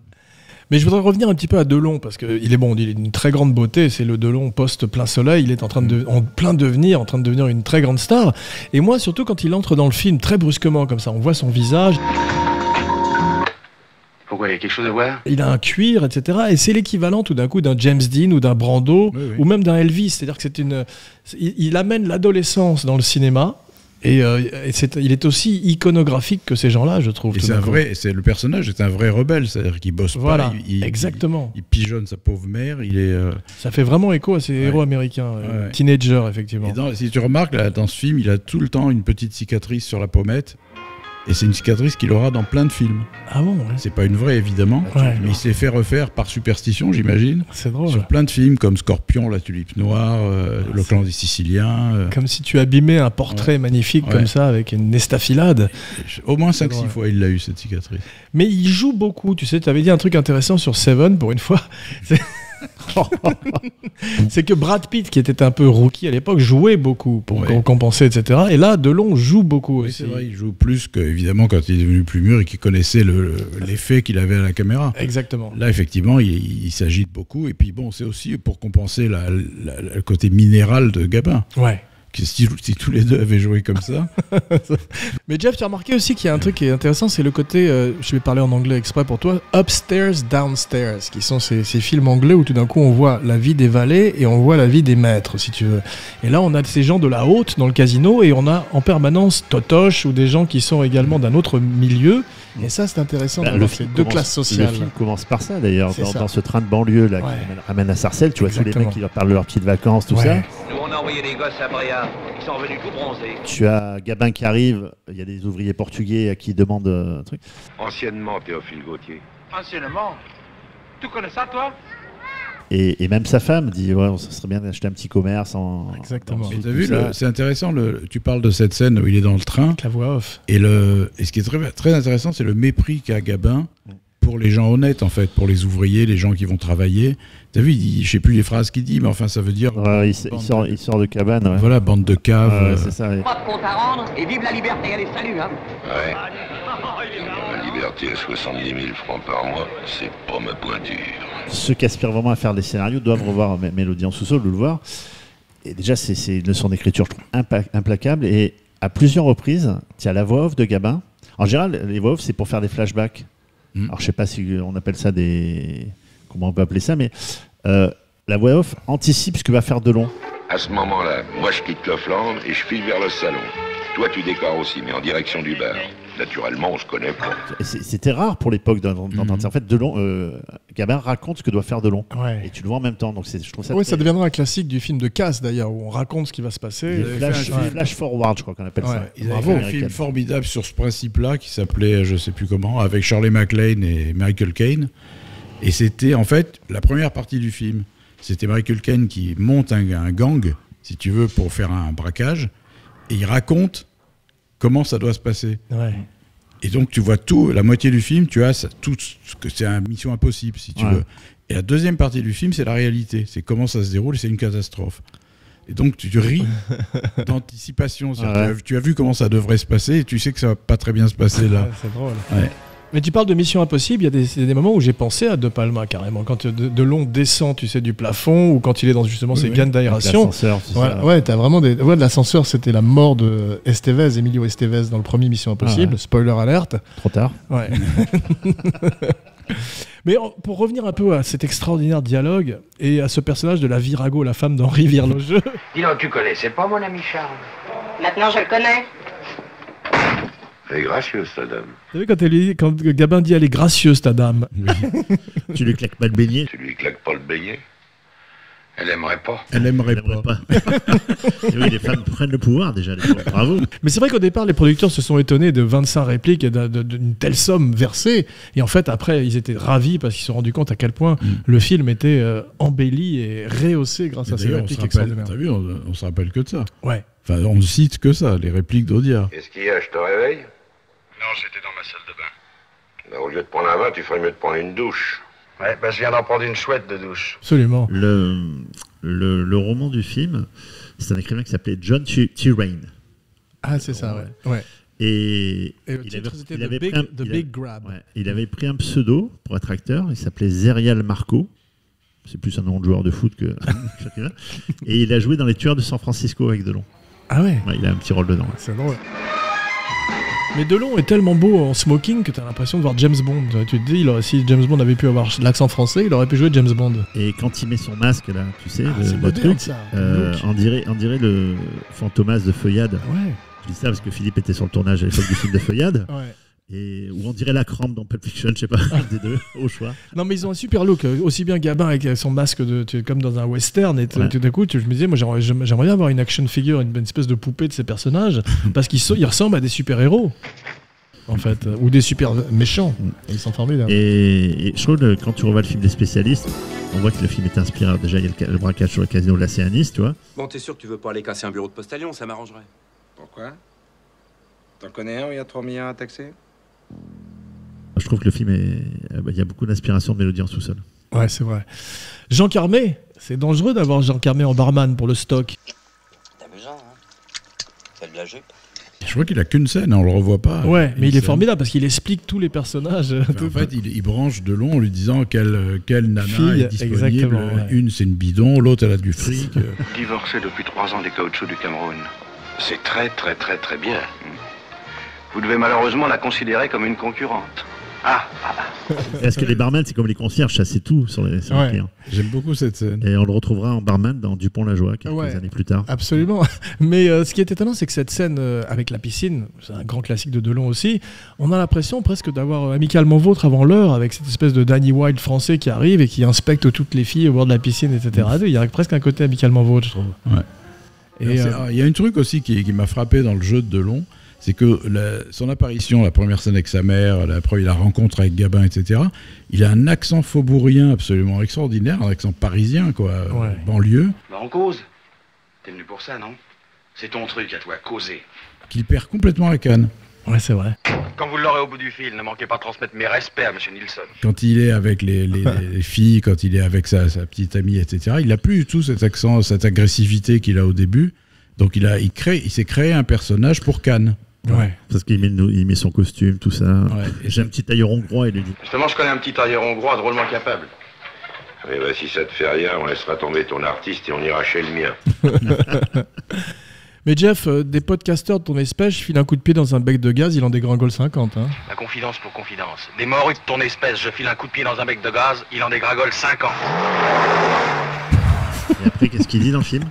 Mais je voudrais revenir un petit peu à Delon, parce qu'il est bon, il est d'une très grande beauté, c'est le Delon post-plein soleil, il est en train de devenir une très grande star. Et moi, surtout quand il entre dans le film très brusquement, comme ça, on voit son visage. Pourquoi, il y a quelque chose à voir? Il a un cuir, etc. Et c'est l'équivalent tout d'un coup d'un James Dean ou d'un Brando, ou même d'un Elvis. C'est-à-dire que il amène l'adolescence dans le cinéma. Et il est aussi iconographique que ces gens-là, je trouve. Et le personnage est un vrai rebelle, c'est-à-dire qu'il bosse pas. Exactement. Il pigeonne sa pauvre mère. Ça fait vraiment écho à ces héros américains, teenagers, effectivement. Et si tu remarques, là, dans ce film, il a tout le temps une petite cicatrice sur la pommette. Et c'est une cicatrice qu'il aura dans plein de films. Ah bon? C'est pas une vraie, évidemment, mais il s'est fait refaire par superstition, j'imagine. C'est drôle. Sur plein de films comme Scorpion, La Tulipe Noire, Le Clan des Siciliens. Comme si tu abîmais un portrait magnifique comme ça, avec une estafilade. Au moins 5-6 fois, il l'a eu, cette cicatrice. Mais il joue beaucoup. Tu sais, tu avais dit un truc intéressant sur Seven, pour une fois. C'est que Brad Pitt, qui était un peu rookie à l'époque, jouait beaucoup pour compenser, etc. Et là, Delon joue beaucoup aussi. C'est vrai, il joue plus qu'évidemment quand il est devenu plus mûr et qu'il connaissait l'effet qu'il avait à la caméra. Exactement. Là, effectivement, il s'agite beaucoup. Et puis bon, c'est aussi pour compenser le côté minéral de Gabin. Ouais. Si tous les deux avaient joué comme ça. Mais Jeff, tu as remarqué aussi qu'il y a un truc qui est intéressant, c'est le côté, je vais parler en anglais exprès pour toi, Upstairs, Downstairs, qui sont ces films anglais où tout d'un coup on voit la vie des valets et on voit la vie des maîtres, si tu veux. Et là on a ces gens de la haute dans le casino et on a en permanence Totoche ou des gens qui sont également d'un autre milieu. Et ça c'est intéressant d'avoir ces deux classes sociales. Le film commence par ça d'ailleurs, dans ce train de banlieue là, qui ramène à Sarcelles, tu vois tous les mecs qui leur parlent de leurs petites vacances, tout ça. Nous on a envoyé des gosses à Bréa, ils sont revenus tout bronzés. Tu as Gabin qui arrive, il y a des ouvriers portugais à qui demandent un truc. Anciennement, Théophile Gautier. Anciennement? Tu connais ça, toi? Et même sa femme dit ça serait bien d'acheter un petit commerce Exactement. Et t'as vu, c'est intéressant, tu parles de cette scène où il est dans le train. Avec la voix off. Et ce qui est très, très intéressant, c'est le mépris qu'a Gabin pour les gens honnêtes, en fait, pour les ouvriers, les gens qui vont travailler. T'as vu, je sais plus les phrases qu'il dit, mais enfin, ça veut dire... il sort de cabane. Ouais. Voilà, bande de caves. C'est ça. Pas de compte à rendre, et vive la liberté, allez, salut, hein. Ouais. La liberté à 70 000 francs par mois, c'est pas ma pointure. Ceux qui aspirent vraiment à faire des scénarios doivent revoir Mélodie en sous-sol, le voir. Et déjà, c'est une leçon d'écriture, je trouve, implacable. Et à plusieurs reprises, tu as la voix off de Gabin. En général, les voix off, c'est pour faire des flashbacks. Alors, je sais pas si on appelle ça comment on peut appeler ça, mais la voix off anticipe ce que va faire Delon. À ce moment-là, moi je quitte Kaufland et je file vers le salon. Toi tu décores aussi, mais en direction du bar. Naturellement, on se connaît pas. C'était rare pour l'époque d'entendre. En fait, Gabin raconte ce que doit faire Delon. Ouais. Et tu le vois en même temps. Donc je trouve ça. Oui, ça deviendra un classique du film de Casse d'ailleurs, où on raconte ce qui va se passer. Flash forward, je crois qu'on appelle ça. Ils avaient fait un film formidable sur ce principe-là qui s'appelait, je sais plus comment, avec Shirley MacLaine et Michael Caine. Et c'était en fait la première partie du film. C'était Michael Caine qui monte un gang, si tu veux, pour faire un braquage. Et il raconte comment ça doit se passer. Ouais. Et donc, tu vois tout, la moitié du film, tu as tout ce que c'est une mission impossible, si tu veux. Et la deuxième partie du film, c'est la réalité. C'est comment ça se déroule et c'est une catastrophe. Et donc, tu ris d'anticipation. Tu as vu comment ça devrait se passer et tu sais que ça va pas très bien se passer là. C'est drôle. Ouais. Mais tu parles de Mission Impossible, il y a des moments où j'ai pensé à De Palma carrément. Quand Delon descend, tu sais, du plafond, ou quand il est dans justement ces gaines d'aération. L'ascenseur, c'est ça. Ouais, t'as vraiment des. Ouais, de l'ascenseur, c'était la mort de Estevez, Emilio Estevez, dans le premier Mission Impossible. Spoiler alerte. Trop tard. Ouais. Mais pour revenir un peu à cet extraordinaire dialogue et à ce personnage de la Virago, la femme d'Henri Virlogeux. Dis donc, tu connaissais pas mon ami Charles? Maintenant, je le connais. Elle est gracieuse, ta dame. Vous savez, quand Gabin dit elle est gracieuse, ta dame. Oui. Tu lui claques pas le beignet. Tu lui claques pas le beignet. Elle aimerait pas. Elle aimerait pas. Et oui, les femmes prennent le pouvoir déjà. Bravo. Mais c'est vrai qu'au départ, les producteurs se sont étonnés de 25 répliques et d'une telle somme versée. Et en fait, après, ils étaient ravis parce qu'ils se sont rendus compte à quel point le film était embelli et rehaussé grâce à ces répliques extraordinaires. T'as vu, on se rappelle que de ça. Ouais. Enfin, on ne cite que ça, les répliques d'Audiard. Qu'est-ce qu'il y a? Je te réveille? Non, j'étais dans ma salle de bain. Ben, au lieu de prendre un bain, tu ferais mieux de prendre une douche. Ouais, je viens d'en prendre une chouette de douche. Absolument. Le roman du film, c'est un écrivain qui s'appelait John Tyrane. Ah, c'est ça, ouais. Et le titre, c'était The Big Grab. Ouais, il avait pris un pseudo pour être acteur, il s'appelait Zerial Marco. C'est plus un nom de joueur de foot que chacun. Et il a joué dans Les Tueurs de San Francisco avec Delon. Ah ouais, il a un petit rôle dedans. C'est drôle. Mais Delon est tellement beau en smoking que tu as l'impression de voir James Bond. Tu te dis, si James Bond avait pu avoir l'accent français, il aurait pu jouer James Bond. Et quand il met son masque, là, tu sais, le moderne, truc, ça. on dirait le Fantomas de Feuillade. Ouais. Je dis ça parce que Philippe était sur le tournage à l'époque du film de Feuillade. Ouais. Ou on dirait la crampe dans Pulp Fiction, je sais pas, des deux, au choix. Non, mais ils ont un super look, aussi bien Gabin avec son masque comme dans un western, et tout d'un coup, je me disais, moi j'aimerais bien avoir une action figure, une espèce de poupée de ces personnages, parce qu'ils ressemblent à des super-héros, en fait, ou des super méchants. Ils sont formidables. Et je trouve que quand tu revois le film des spécialistes, on voit que le film est inspiré. Alors déjà, il y a le braquage sur le casino de l'Océanis, tu vois. Bon, t'es sûr que tu veux pas aller casser un bureau de postalion, ça m'arrangerait. Pourquoi? T'en connais un où il y a 3 millions à taxer? Je trouve que le film il y a beaucoup d'inspiration de mélodie en sous-sol. Ouais, c'est vrai. Jean Carmé, c'est dangereux d'avoir Jean Carmé en barman pour le stock. C'est amusant, hein? Celle de la jupe. Je crois qu'il a qu'une scène, on le revoit pas. Ouais, mais il est formidable parce qu'il explique tous les personnages. En fait, il branche Delon en lui disant quelle nana fille, est disponible. Une, c'est une bidon, l'autre, elle a du fric. Divorcé depuis 3 ans des caoutchoucs du Cameroun. C'est très, très, très, très bien. Vous devez malheureusement la considérer comme une concurrente. Est-ce que les barman, c'est comme les concierges, ça c'est tout sur les clients. J'aime beaucoup cette scène. Et on le retrouvera en barman dans Dupont-la-Joie quelques années plus tard. Absolument. Mais ce qui est étonnant, c'est que cette scène avec la piscine, c'est un grand classique de Delon aussi, on a l'impression presque d'avoir Amicalement Vôtre avant l'heure, avec cette espèce de Danny Wilde français qui arrive et qui inspecte toutes les filles au bord de la piscine, etc. Il y a presque un côté Amicalement Vôtre, je trouve. Ouais. Et il y a un truc aussi qui m'a frappé dans le jeu de Delon, c'est que son apparition, la première scène avec sa mère, la rencontre avec Gabin, etc., il a un accent faubourien absolument extraordinaire, un accent parisien, quoi, banlieue. Bah on cause. T'es venu pour ça, non? C'est ton truc à toi, causer. Qu'il perd complètement la canne. Ouais, c'est vrai. Quand vous l'aurez au bout du fil, ne manquez pas de transmettre mes respects à M. Nilsson. Quand il est avec les filles, quand il est avec sa petite amie, etc., il n'a plus du tout cet accent, cette agressivité qu'il a au début. Donc il s'est créé un personnage pour Cannes. Ouais. Parce qu'il met son costume, tout ça. Ouais. J'ai un petit tailleur hongrois, il lui dit. Justement, je connais un petit tailleur hongrois drôlement capable. Oui, bah, si ça te fait rien, on laissera tomber ton artiste et on ira chez le mien. Mais Jeff, des podcasteurs de ton espèce, je file un coup de pied dans un bec de gaz, il en dégringole 50. Hein. La confidence pour confidence. Des morus de ton espèce, je file un coup de pied dans un bec de gaz, il en dégringole 50. Et après, qu'est-ce qu'il dit dans le film?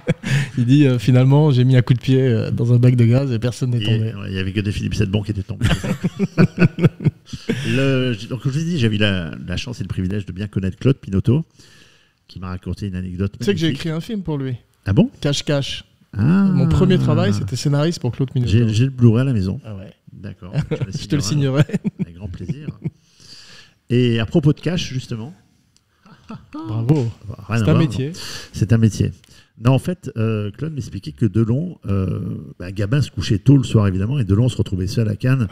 Il dit finalement, j'ai mis un coup de pied dans un bac de gaz et personne n'est tombé. Il n'y avait que des Philippe Sedbon qui étaient tombés. Donc, je vous ai dit, j'avais eu la chance et le privilège de bien connaître Claude Pinoteau, qui m'a raconté une anecdote. Tu sais que j'ai écrit un film pour lui. Ah bon? Cache-cache. Mon premier travail, c'était scénariste pour Claude Pinoteau. J'ai le Blu-ray à la maison. Ah ouais. D'accord. Je te le signerai. Avec grand plaisir. Et à propos de cash, justement. Bravo. C'est un métier. C'est un métier. Non, en fait, Claude m'expliquait que Delon, Gabin se couchait tôt le soir évidemment, et Delon se retrouvait seul à Cannes,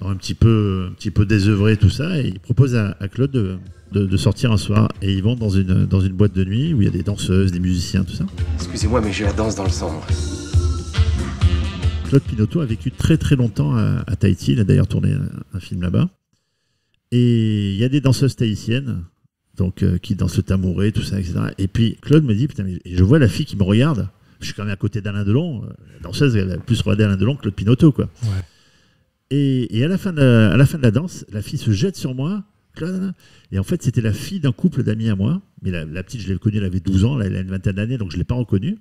un petit peu désœuvré tout ça, et il propose à Claude de sortir un soir, et ils vont dans une boîte de nuit où il y a des danseuses, des musiciens, tout ça. Excusez-moi, mais j'ai la danse dans le sang. Claude Pinoteau a vécu très très longtemps à Tahiti, il a d'ailleurs tourné un film là-bas, et il y a des danseuses tahitiennes. Donc, qui dansent le tambouré, tout ça, etc. Et puis, Claude me dit, putain, mais je vois la fille qui me regarde. Je suis quand même à côté d'Alain Delon. La danseuse, elle a plus regardé Alain Delon que Claude Pinoteau, quoi. Ouais. Et à la fin de la danse, la fille se jette sur moi. Claude, et en fait, c'était la fille d'un couple d'amis à moi. Mais la petite, je l'ai connue, elle avait 12 ans. Là, elle a une vingtaine d'années, donc je ne l'ai pas reconnue.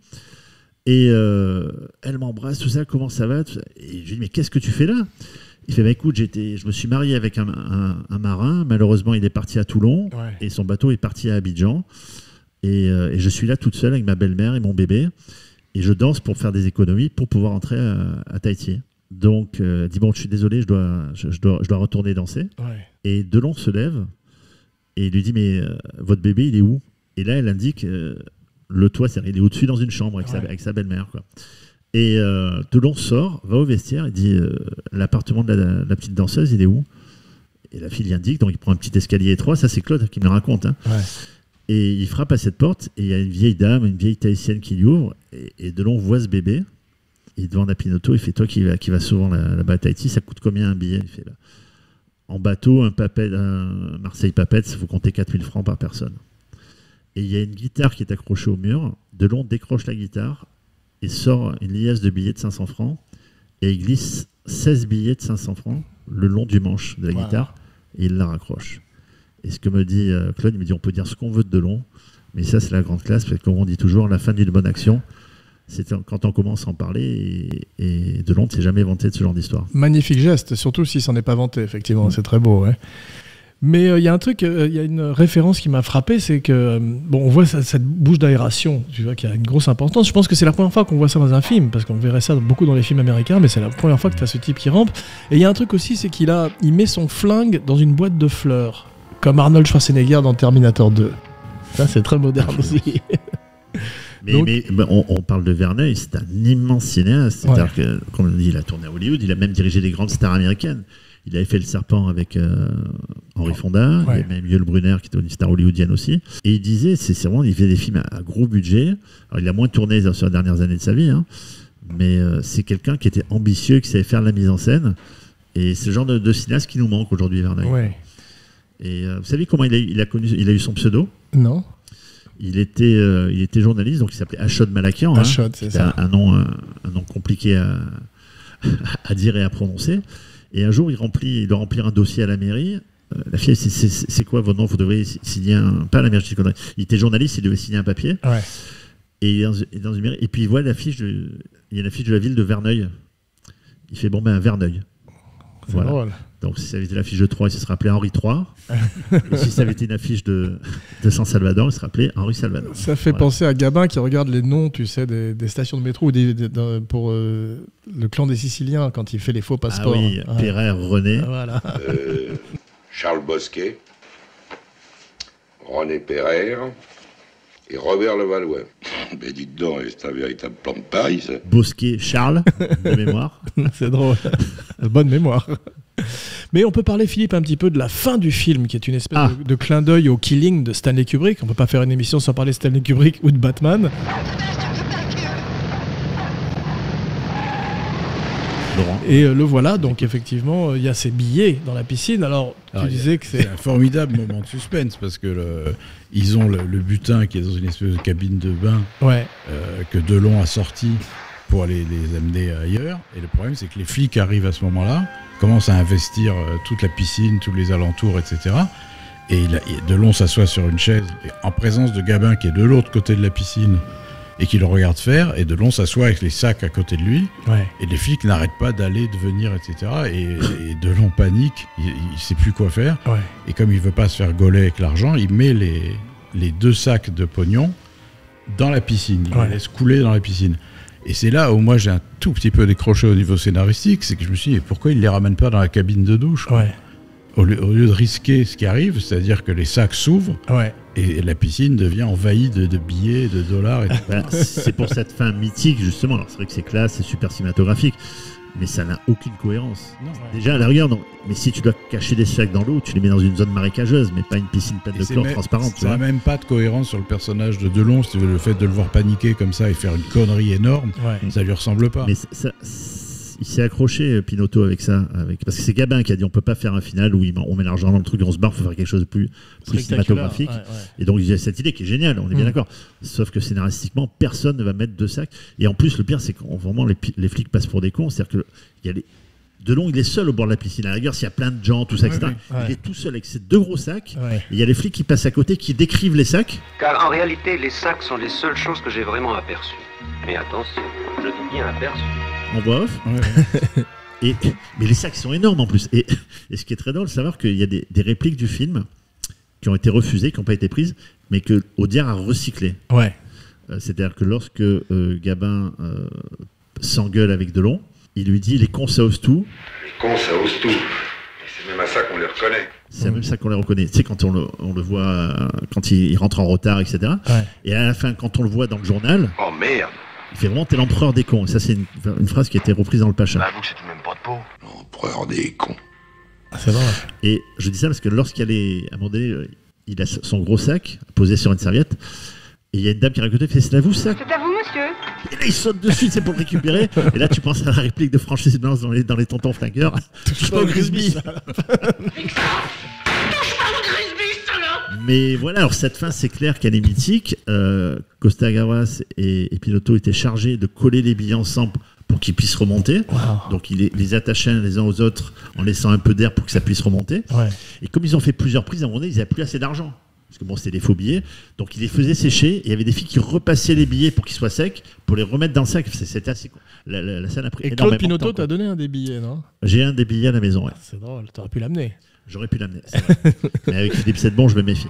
Et elle m'embrasse, tout ça, comment ça va, tout ça. Et je lui dis, mais qu'est-ce que tu fais là ? Il fait, écoute, je me suis marié avec un marin, malheureusement il est parti à Toulon, et son bateau est parti à Abidjan, et je suis là toute seule avec ma belle-mère et mon bébé, et je danse pour faire des économies pour pouvoir rentrer à Tahiti. Donc, elle dit, bon, je suis désolé, je dois retourner danser. Ouais. Et Delon se lève, et il lui dit, mais votre bébé, il est où ? Et là, elle indique, le toit, il est au-dessus dans une chambre avec sa belle-mère, quoi. Et Delon sort, va au vestiaire, il dit l'appartement de la petite danseuse, il est où ? Et la fille lui indique, donc il prend un petit escalier étroit, ça c'est Claude qui me le raconte. Hein. Ouais. Et il frappe à cette porte, et il y a une vieille dame, une vieille tahitienne qui lui ouvre, et Delon voit ce bébé, il demande à Pinoteau, il fait, toi qui va souvent là-bas à Tahiti, ça coûte combien un billet ? Il fait, là, en bateau, un Marseille-Papette, il faut compter 4000 francs par personne. Et il y a une guitare qui est accrochée au mur, Delon décroche la guitare, il sort une liasse de billets de 500 francs et il glisse 16 billets de 500 francs le long du manche de la guitare et il la raccroche. Et ce que me dit Claude, il me dit on peut dire ce qu'on veut de Delon, mais ça c'est la grande classe, parce que comme on dit toujours, la fin d'une bonne action, c'est quand on commence à en parler, et Delon ne s'est jamais vanté de ce genre d'histoire. Magnifique geste, surtout s'il s'en est pas vanté, effectivement, c'est très beau, ouais. Mais il y a un truc, il y a une référence qui m'a frappé, c'est que, on voit cette bouche d'aération, tu vois, qui a une grosse importance. Je pense que c'est la première fois qu'on voit ça dans un film, parce qu'on verrait ça beaucoup dans les films américains, mais c'est la première fois que tu as ce type qui rampe. Et il y a un truc aussi, c'est qu'il met son flingue dans une boîte de fleurs, comme Arnold Schwarzenegger dans Terminator 2. Ça, c'est très moderne aussi. Mais on parle de Verneuil, c'est un immense cinéaste. C'est-à-dire que, comme on dit, il a tourné à Hollywood, il a même dirigé des grandes stars américaines. Il avait fait Le Serpent avec Henry Fonda, il y a même Yul Brynner qui était une star hollywoodienne aussi. Et il disait, c'est vraiment, il fait des films à gros budget. Alors, il a moins tourné sur les dernières années de sa vie, hein, mais c'est quelqu'un qui était ambitieux, qui savait faire de la mise en scène. Et c'est le genre de cinéaste qui nous manque aujourd'hui, Verneuil. Ouais. Et vous savez comment il a eu son pseudo ? Non. Il était journaliste, donc il s'appelait Ashod Malakian. Ashod, c'est ça. Un nom compliqué à dire et à prononcer. Et un jour, il doit remplir un dossier à la mairie. La fille, c'est quoi votre nom ? Vous devriez signer pas à la mairie, il était journaliste, il devait signer un papier. Ouais. Et il est dans une mairie. Et puis il voit il y a l'affiche de la ville de Verneuil. Il fait Verneuil. C'est voilà. Drôle. Donc si ça avait été l'affiche de Troyes, il se serait appelé Henri III. Et si ça avait été une affiche de San Salvador, il se serait appelé Henri Salvador. Ça fait penser à Gabin qui regarde les noms, tu sais, des stations de métro pour le clan des Siciliens quand il fait les faux passeports. Ah oui, Perret, René. Voilà. Charles Bosquet, René Perret et Robert Levallois. Mais dites donc, c'est un véritable plan de Paris, ça. Bosquet, Charles, de mémoire. C'est drôle. Bonne mémoire. Mais on peut parler, Philippe, un petit peu de la fin du film, qui est une espèce de clin d'œil au Killing de Stanley Kubrick. On ne peut pas faire une émission sans parler de Stanley Kubrick ou de Batman. Et le voilà, donc effectivement, il y a ces billets dans la piscine. Alors tu disais que c'est un formidable moment de suspense, parce que ils ont le butin qui est dans une espèce de cabine de bain que Delon a sorti pour aller les amener ailleurs. Et le problème, c'est que les flics arrivent à ce moment-là, commencent à investir toute la piscine, tous les alentours, etc. Et Delon s'assoit sur une chaise, en présence de Gabin qui est de l'autre côté de la piscine, et qui le regarde faire, et Delon s'assoit avec les sacs à côté de lui, et les flics n'arrêtent pas d'aller, de venir, etc. Et Delon panique, il ne sait plus quoi faire, et comme il ne veut pas se faire gauler avec l'argent, il met les 2 sacs de pognon dans la piscine, il les laisse couler dans la piscine. Et c'est là où moi j'ai un tout petit peu décroché au niveau scénaristique, c'est que je me suis dit, pourquoi il ne les ramène pas dans la cabine de douche ? Au lieu de risquer ce qui arrive, c'est-à-dire que les sacs s'ouvrent, Et la piscine devient envahie de billets, de dollars. C'est pour cette fin mythique, justement. Alors, c'est vrai que c'est classe, c'est super cinématographique, mais ça n'a aucune cohérence. Déjà, à la rigueur, non. Mais si tu dois cacher des sacs dans l'eau, tu les mets dans une zone marécageuse, mais pas une piscine pleine de chlore transparente. Ça n'a même pas de cohérence sur le personnage de Delon. Si tu veux, le fait de le voir paniquer comme ça et faire une connerie énorme, ça lui ressemble pas. Mais il s'est accroché, Pinotto, avec ça. Parce que c'est Gabin qui a dit on peut pas faire un final où on met l'argent dans le truc et on se barre, il faut faire quelque chose de plus cinématographique. Et donc il y a cette idée qui est géniale, on est bien d'accord. Sauf que scénaristiquement, personne ne va mettre 2 sacs. Et en plus, le pire, c'est quand vraiment les flics passent pour des cons. C'est-à-dire qu'il y a Delon, il est seul au bord de la piscine. À la rigueur, s'il y a plein de gens, tout ça, etc. Il est tout seul avec ses 2 gros sacs. Et il y a les flics qui passent à côté, qui décrivent les sacs. Car en réalité, les sacs sont les seules choses que j'ai vraiment aperçues. Mais attention, je dis bien aperçues. En voix off. Mais les sacs sont énormes en plus. Et ce qui est très drôle, c'est de savoir qu'il y a des répliques du film qui ont été refusées, qui n'ont pas été prises, mais que Audiard a recyclé. C'est-à-dire que lorsque Gabin s'engueule avec Delon, il lui dit les cons ça ose tout. Les cons ça ose tout. Et c'est même à ça qu'on les reconnaît. C'est même ça qu'on les reconnaît. Tu sais, quand on le voit, quand il rentre en retard, etc. Et à la fin, quand on le voit dans le journal. Oh merde! Il fait vraiment t'es l'empereur des cons. Et ça, c'est une phrase qui a été reprise dans le Pacha. Bah, avoue que c'était même pas de peau. L'empereur des cons. C'est vrai. Et je dis ça parce que lorsqu'il y a à un moment donné, il a son gros sac posé sur une serviette. Et il y a une dame qui est à côté, c'est à vous ça? C'est à vous, monsieur. Et là, il saute dessus, c'est pour le récupérer. Et là, tu penses à la réplique de Francis Blanche dans les tontons flingueurs. Touche pas au Grisby. Mais voilà, alors cette fin, c'est clair qu'elle est mythique. Costa-Gavras et Pinotto étaient chargés de coller les billets ensemble pour qu'ils puissent remonter. Donc ils les attachaient les uns aux autres en laissant un peu d'air pour que ça puisse remonter. Et comme ils ont fait plusieurs prises, à un moment donné, ils n'avaient plus assez d'argent. Parce que bon, c'était des faux billets. Donc ils les faisaient sécher. Et il y avait des filles qui repassaient les billets pour qu'ils soient secs, pour les remettre dans le sac. C'était assez cool. La scène a pris énormément de temps. Et Claude Pinotto t'a donné un des billets, non? J'ai un des billets à la maison, C'est drôle, t'aurais pu l'amener. J'aurais pu l'amener. Mais avec Philippe Sedbon, je me méfie.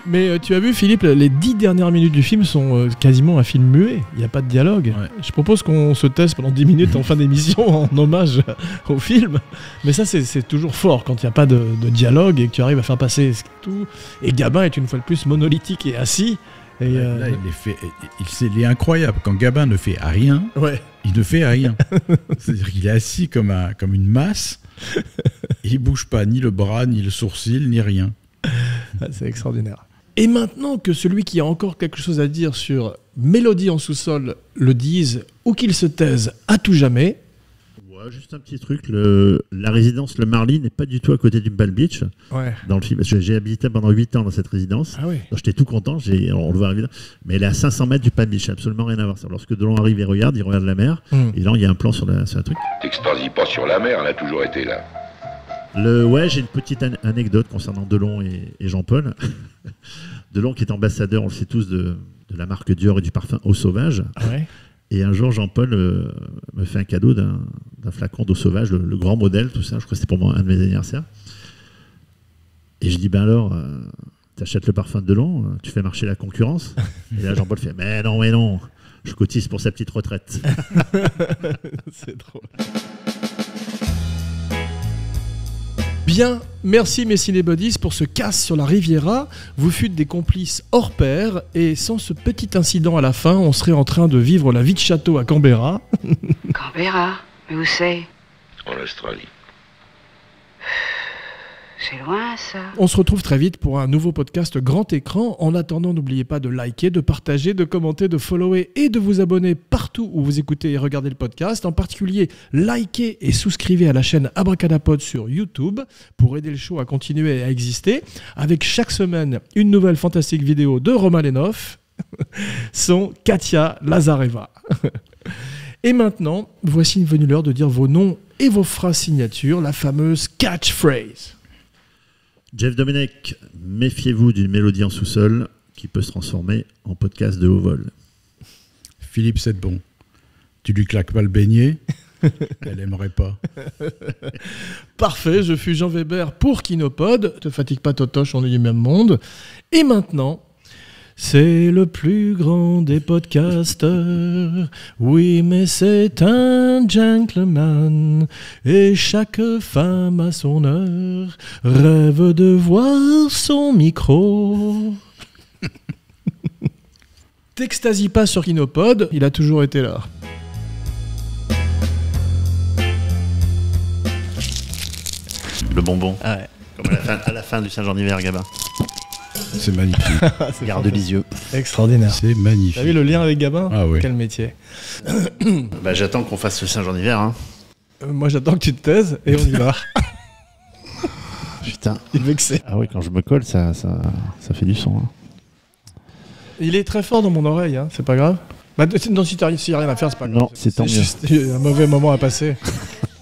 Mais tu as vu, Philippe, les 10 dernières minutes du film sont quasiment un film muet. Il n'y a pas de dialogue. Je propose qu'on se teste pendant 10 minutes en fin d'émission en hommage au film. Mais ça, c'est toujours fort quand il n'y a pas de dialogue et que tu arrives à faire passer tout. Et Gabin est une fois de plus monolithique et assis. Et là, il est incroyable. Quand Gabin ne fait rien, il ne fait rien. C'est-à-dire qu'il est assis comme une masse. Il bouge pas ni le bras, ni le sourcil, ni rien. C'est extraordinaire. Et maintenant que celui qui a encore quelque chose à dire sur Mélodie en sous-sol le dise ou qu'il se taise à tout jamais. Juste un petit truc, la résidence Le Marly n'est pas du tout à côté du Palm Beach dans le film. Parce que j'ai habité pendant 8 ans dans cette résidence. Donc j'étais tout content, on le voit arriver là. Mais elle est à 500 mètres du Palm Beach, absolument rien à voir. Lorsque Delon arrive et il regarde la mer. Et là, il y a un plan sur la truc. T'extasies pas sur la mer, elle a toujours été là. J'ai une petite anecdote concernant Delon et Jean-Paul. Delon qui est ambassadeur, on le sait tous, de la marque Dior et du parfum Eau Sauvage. Et un jour, Jean-Paul me fait un cadeau d'un flacon d'eau sauvage, le grand modèle, tout ça. Je crois que c'était pour un de mes anniversaires. Et je dis, ben alors, t'achètes le parfum de Delon, tu fais marcher la concurrence. Et là, Jean-Paul fait, mais non, je cotise pour sa petite retraite. C'est drôle. Bien, merci mes cinébodies pour ce casse sur la Riviera. Vous fûtes des complices hors pair et sans ce petit incident à la fin, on serait en train de vivre la vie de château à Canberra. Canberra? Mais où c'est? En Australie. C'est loin, ça. On se retrouve très vite pour un nouveau podcast grand écran. En attendant, n'oubliez pas de liker, de partager, de commenter, de follower et de vous abonner partout où vous écoutez et regardez le podcast. En particulier, likez et souscrivez à la chaîne Abracadapod sur YouTube pour aider le show à continuer à exister. Avec chaque semaine, une nouvelle fantastique vidéo de Romain Lenoff, son Katia Lazareva. Et maintenant, voici venue l'heure de dire vos noms et vos phrases signatures, la fameuse catchphrase. Jeff Domenech, méfiez-vous d'une mélodie en sous-sol qui peut se transformer en podcast de haut vol. Philippe Sedbon, tu lui claques pas le beignet, elle aimerait pas. Parfait, je fus Jean Weber pour Kinopod. Te fatigue pas Totoche, on est du même monde. Et maintenant, c'est le plus grand des podcasters. Oui, mais c'est un gentleman. Et chaque femme à son heure rêve de voir son micro. T'extasie pas sur Kinopod, il a toujours été là. Le bonbon. Ah ouais. Comme à la fin du Saint-Jean d'hiver, Gabin. C'est magnifique. Garde les yeux. Extraordinaire. C'est magnifique. T'as vu le lien avec Gabin? Ah oui. Quel métier. Bah, j'attends qu'on fasse le Saint-Jean d'hiver. Hein. Moi j'attends que tu te taises et on y va. Putain. Il est vexé. Ah oui, quand je me colle, ça fait du son. Hein. Il est très fort dans mon oreille, hein. C'est pas grave. Bah, non, s'il y a rien à faire, c'est pas grave. Non, c'est tant mieux. juste un mauvais moment à passer.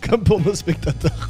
Comme pour nos spectateurs.